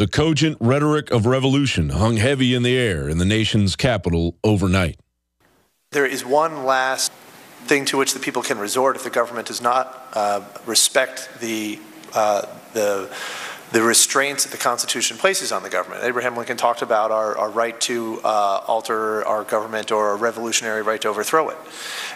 The cogent rhetoric of revolution hung heavy in the air in the nation's capital overnight. There is one last thing to which the people can resort if the government does not respect the restraints that the Constitution places on the government. Abraham Lincoln talked about our right to alter our government, or a revolutionary right to overthrow it.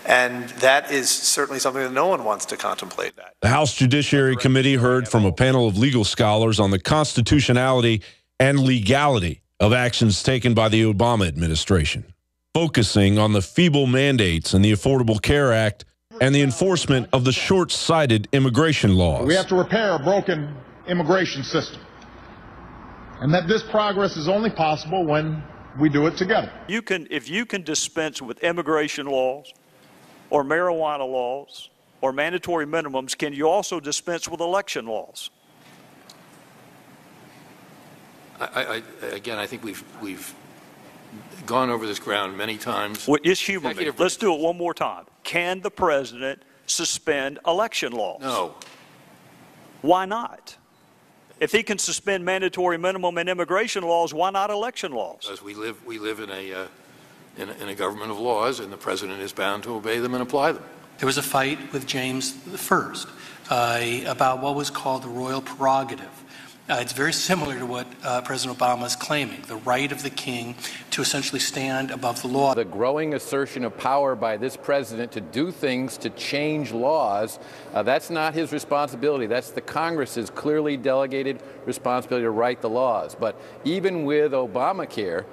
And that is certainly something that no one wants to contemplate. The House Judiciary Committee heard from a panel of legal scholars on the constitutionality and legality of actions taken by the Obama administration, focusing on the feeble mandates in the Affordable Care Act and the enforcement of the short-sighted immigration laws. We have to repair a broken immigration system, and that this progress is only possible when we do it together. If you can dispense with immigration laws or marijuana laws or mandatory minimums, can you also dispense with election laws? Again, I think we've gone over this ground many times. Well, just humor me. Let's do it one more time. Can the president suspend election laws? No. Why not? If he can suspend mandatory minimum and immigration laws, why not election laws? Because we live in a government of laws, and the president is bound to obey them and apply them. There was a fight with James I about what was called the royal prerogative. It's very similar to what President Obama is claiming, the right of the king to essentially stand above the law. The growing assertion of power by this president to do things to change laws, that's not his responsibility. That's the Congress's clearly delegated responsibility to write the laws. But even with Obamacare,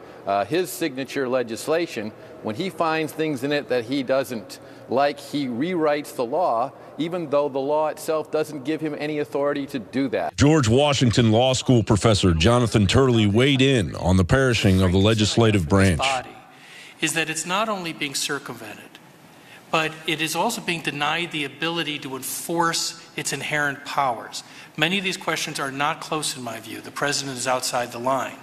his signature legislation, when he finds things in it that he doesn't like, he rewrites the law, even though the law itself doesn't give him any authority to do that. George Washington Law School professor Jonathan Turley weighed in on the perishing of the legislative branch. Is that it's not only being circumvented, but it is also being denied the ability to enforce its inherent powers. Many of these questions are not close in my view. The president is outside the line.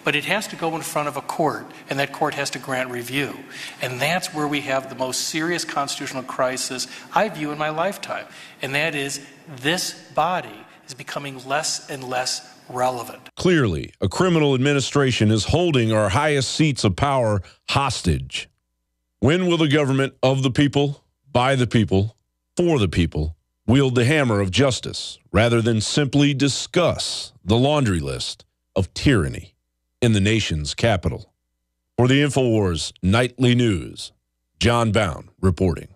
But it has to go in front of a court, and that court has to grant review. And that's where we have the most serious constitutional crisis I view in my lifetime. And that is, this body is becoming less and less relevant. Clearly, a criminal administration is holding our highest seats of power hostage. When will the government of the people, by the people, for the people, wield the hammer of justice rather than simply discuss the laundry list of tyranny in the nation's capital? For the InfoWars Nightly News, John Bound reporting.